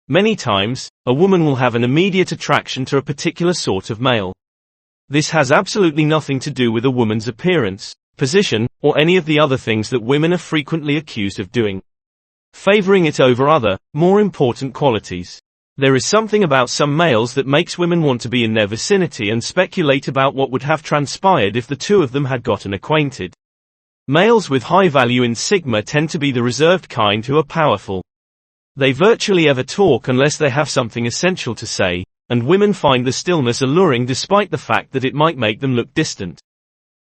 Many times, a woman will have an immediate attraction to a particular sort of male. This has absolutely nothing to do with a woman's appearance, position, or any of the other things that women are frequently accused of doing, favoring it over other, more important qualities. There is something about some males that makes women want to be in their vicinity and speculate about what would have transpired if the two of them had gotten acquainted. Males with high value in sigma tend to be the reserved kind who are powerful. They virtually ever talk unless they have something essential to say, and women find the stillness alluring despite the fact that it might make them look distant.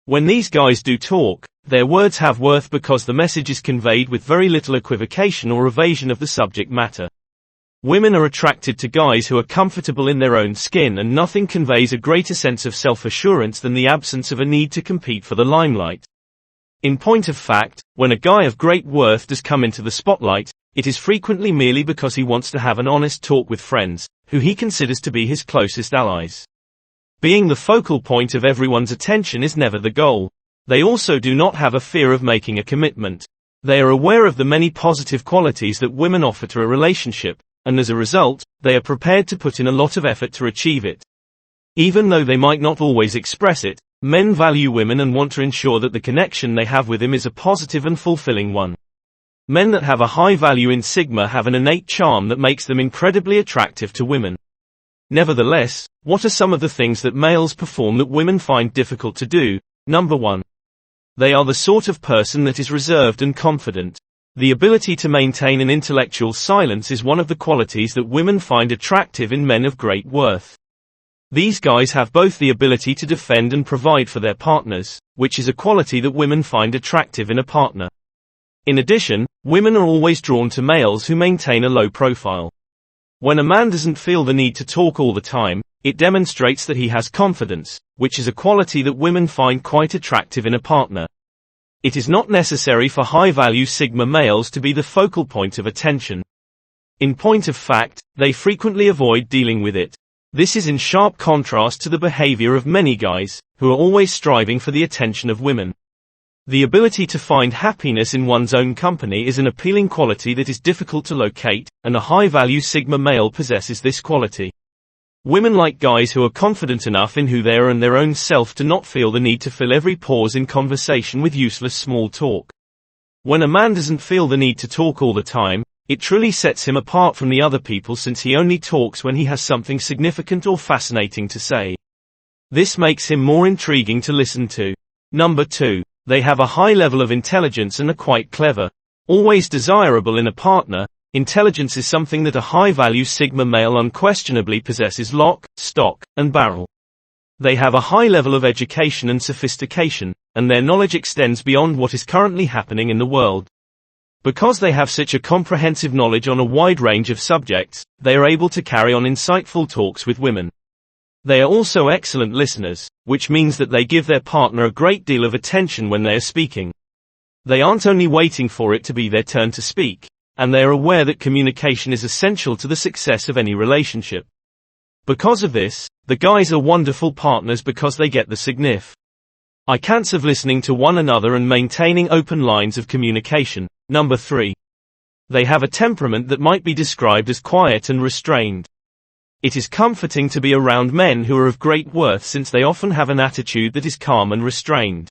When these guys do talk, their words have worth because the message is conveyed with very little equivocation or evasion of the subject matter. Women are attracted to guys who are comfortable in their own skin, and nothing conveys a greater sense of self-assurance than the absence of a need to compete for the limelight. In point of fact, when a guy of great worth does come into the spotlight, it is frequently merely because he wants to have an honest talk with friends, who he considers to be his closest allies. Being the focal point of everyone's attention is never the goal. They also do not have a fear of making a commitment. They are aware of the many positive qualities that women offer to a relationship, and as a result, they are prepared to put in a lot of effort to achieve it. Even though they might not always express it, men value women and want to ensure that the connection they have with him is a positive and fulfilling one. Men that have a high value in sigma have an innate charm that makes them incredibly attractive to women. Nevertheless, what are some of the things that males perform that women find difficult to do? Number 1. They are the sort of person that is reserved and confident. The ability to maintain an intellectual silence is one of the qualities that women find attractive in men of great worth. These guys have both the ability to defend and provide for their partners, which is a quality that women find attractive in a partner. In addition, women are always drawn to males who maintain a low profile. When a man doesn't feel the need to talk all the time, it demonstrates that he has confidence, which is a quality that women find quite attractive in a partner. It is not necessary for high-value sigma males to be the focal point of attention. In point of fact, they frequently avoid dealing with it. This is in sharp contrast to the behavior of many guys, who are always striving for the attention of women. The ability to find happiness in one's own company is an appealing quality that is difficult to locate, and a high-value sigma male possesses this quality. Women like guys who are confident enough in who they are and their own self to not feel the need to fill every pause in conversation with useless small talk. When a man doesn't feel the need to talk all the time, it truly sets him apart from the other people, since he only talks when he has something significant or fascinating to say. This makes him more intriguing to listen to. Number 2. They have a high level of intelligence and are quite clever. Always desirable in a partner, intelligence is something that a high-value sigma male unquestionably possesses lock, stock, and barrel. They have a high level of education and sophistication, and their knowledge extends beyond what is currently happening in the world. Because they have such a comprehensive knowledge on a wide range of subjects, they are able to carry on insightful talks with women. They are also excellent listeners, which means that they give their partner a great deal of attention when they are speaking. They aren't only waiting for it to be their turn to speak, and they are aware that communication is essential to the success of any relationship. Because of this, the guys are wonderful partners because they get the significance of listening to one another and maintaining open lines of communication. Number 3. They have a temperament that might be described as quiet and restrained. It is comforting to be around men who are of great worth, since they often have an attitude that is calm and restrained.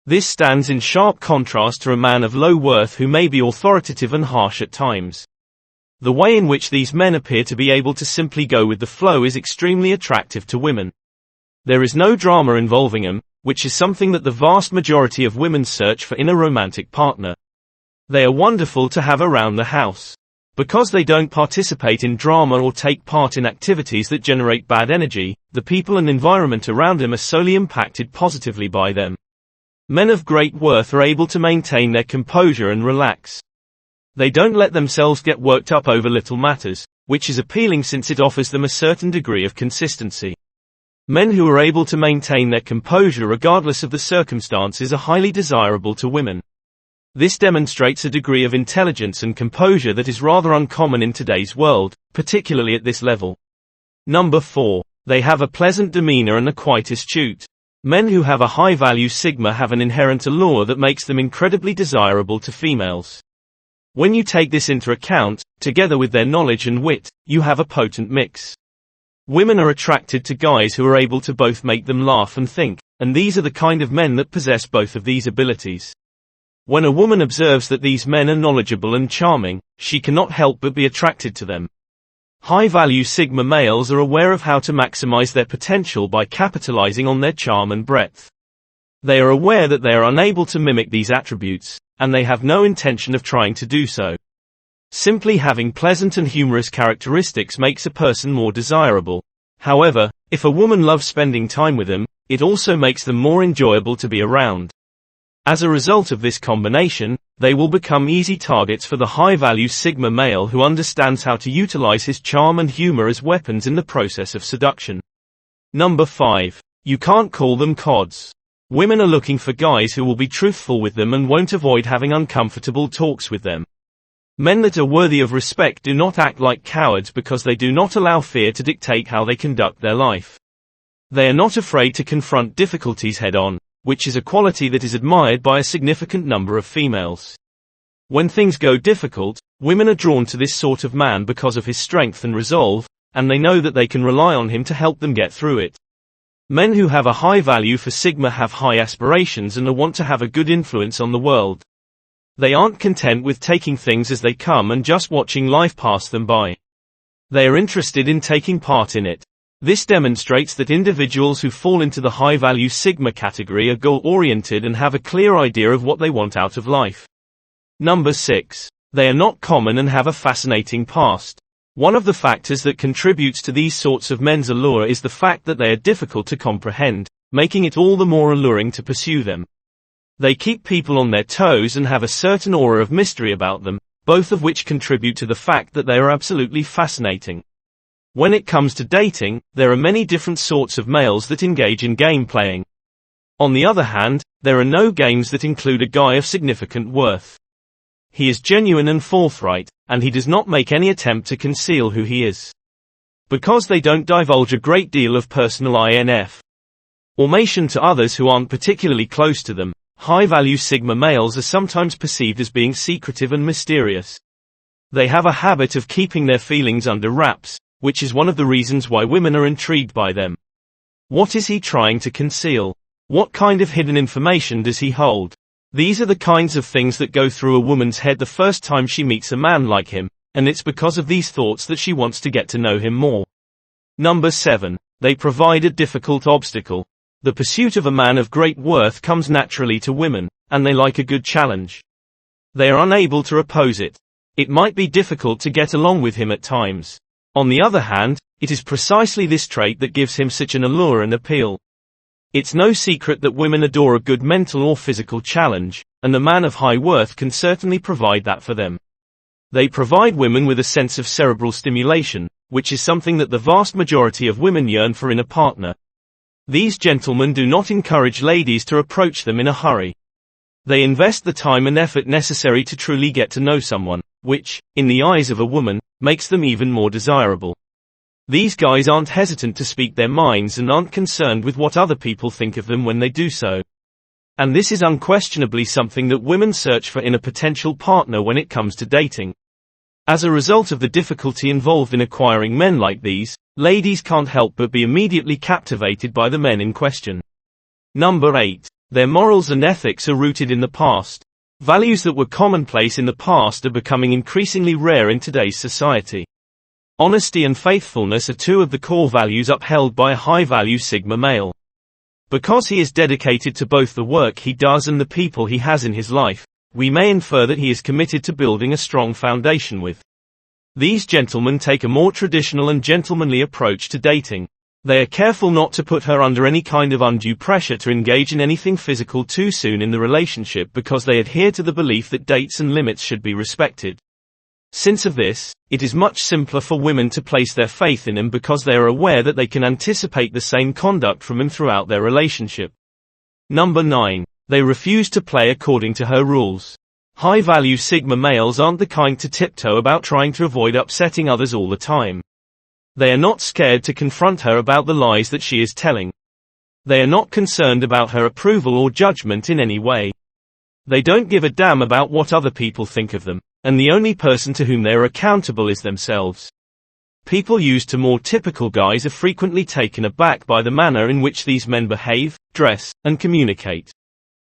This stands in sharp contrast to a man of low worth who may be authoritative and harsh at times. The way in which these men appear to be able to simply go with the flow is extremely attractive to women. There is no drama involving them, which is something that the vast majority of women search for in a romantic partner. They are wonderful to have around the house. Because they don't participate in drama or take part in activities that generate bad energy, the people and environment around them are solely impacted positively by them. Men of great worth are able to maintain their composure and relax. They don't let themselves get worked up over little matters, which is appealing since it offers them a certain degree of consistency. Men who are able to maintain their composure regardless of the circumstances are highly desirable to women. This demonstrates a degree of intelligence and composure that is rather uncommon in today's world, particularly at this level. Number 4. They have a pleasant demeanor and are quite astute. Men who have a high-value sigma have an inherent allure that makes them incredibly desirable to females. When you take this into account, together with their knowledge and wit, you have a potent mix. Women are attracted to guys who are able to both make them laugh and think, and these are the kind of men that possess both of these abilities. When a woman observes that these men are knowledgeable and charming, she cannot help but be attracted to them. High-value Sigma males are aware of how to maximize their potential by capitalizing on their charm and breadth. They are aware that they are unable to mimic these attributes, and they have no intention of trying to do so. Simply having pleasant and humorous characteristics makes a person more desirable. However, if a woman loves spending time with them, it also makes them more enjoyable to be around. As a result of this combination, they will become easy targets for the high-value Sigma male who understands how to utilize his charm and humor as weapons in the process of seduction. Number 5. You can't call them cods. Women are looking for guys who will be truthful with them and won't avoid having uncomfortable talks with them. Men that are worthy of respect do not act like cowards because they do not allow fear to dictate how they conduct their life. They are not afraid to confront difficulties head-on, which is a quality that is admired by a significant number of females. When things go difficult, women are drawn to this sort of man because of his strength and resolve, and they know that they can rely on him to help them get through it. Men who have a high value for Sigma have high aspirations and want to have a good influence on the world. They aren't content with taking things as they come and just watching life pass them by. They are interested in taking part in it. This demonstrates that individuals who fall into the high-value Sigma category are goal-oriented and have a clear idea of what they want out of life. Number 6. They are not common and have a fascinating past. One of the factors that contributes to these sorts of men's allure is the fact that they are difficult to comprehend, making it all the more alluring to pursue them. They keep people on their toes and have a certain aura of mystery about them, both of which contribute to the fact that they are absolutely fascinating. When it comes to dating, there are many different sorts of males that engage in game playing. On the other hand, there are no games that include a guy of significant worth. He is genuine and forthright, and he does not make any attempt to conceal who he is. Because they don't divulge a great deal of personal information to others who aren't particularly close to them, high-value Sigma males are sometimes perceived as being secretive and mysterious. They have a habit of keeping their feelings under wraps, which is one of the reasons why women are intrigued by them. What is he trying to conceal? What kind of hidden information does he hold? These are the kinds of things that go through a woman's head the first time she meets a man like him, and it's because of these thoughts that she wants to get to know him more. Number 7. They provide a difficult obstacle. The pursuit of a man of great worth comes naturally to women, and they like a good challenge. They are unable to oppose it. It might be difficult to get along with him at times. On the other hand, it is precisely this trait that gives him such an allure and appeal. It's no secret that women adore a good mental or physical challenge, and a man of high worth can certainly provide that for them. They provide women with a sense of cerebral stimulation, which is something that the vast majority of women yearn for in a partner. These gentlemen do not encourage ladies to approach them in a hurry. They invest the time and effort necessary to truly get to know someone, which, in the eyes of a woman, makes them even more desirable. These guys aren't hesitant to speak their minds and aren't concerned with what other people think of them when they do so. And this is unquestionably something that women search for in a potential partner when it comes to dating. As a result of the difficulty involved in acquiring men like these, ladies can't help but be immediately captivated by the men in question. Number 8. Their morals and ethics are rooted in the past. Values that were commonplace in the past are becoming increasingly rare in today's society. Honesty and faithfulness are two of the core values upheld by a high-value Sigma male. Because he is dedicated to both the work he does and the people he has in his life, we may infer that he is committed to building a strong foundation with. These gentlemen take a more traditional and gentlemanly approach to dating. They are careful not to put her under any kind of undue pressure to engage in anything physical too soon in the relationship because they adhere to the belief that dates and limits should be respected. Since of this, it is much simpler for women to place their faith in him because they are aware that they can anticipate the same conduct from him throughout their relationship. Number 9. They refuse to play according to her rules. High-value Sigma males aren't the kind to tiptoe about trying to avoid upsetting others all the time. They are not scared to confront her about the lies that she is telling. They are not concerned about her approval or judgment in any way. They don't give a damn about what other people think of them. and the only person to whom they are accountable is themselves. People used to more typical guys are frequently taken aback by the manner in which these men behave, dress, and communicate.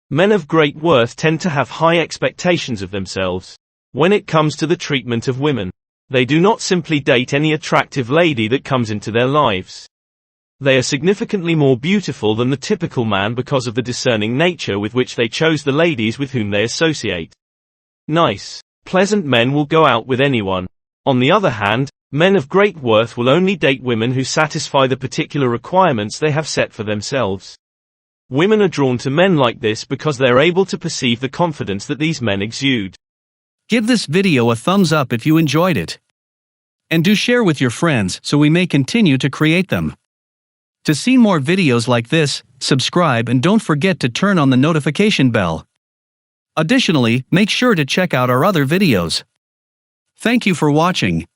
Men of great worth tend to have high expectations of themselves. When it comes to the treatment of women, they do not simply date any attractive lady that comes into their lives. They are significantly more beautiful than the typical man because of the discerning nature with which they chose the ladies with whom they associate. Nice, pleasant men will go out with anyone. On the other hand, men of great worth will only date women who satisfy the particular requirements they have set for themselves. Women are drawn to men like this because they are able to perceive the confidence that these men exude. Give this video a thumbs up if you enjoyed it. And do share with your friends so we may continue to create them. To see more videos like this, subscribe and don't forget to turn on the notification bell. Additionally, make sure to check out our other videos. Thank you for watching.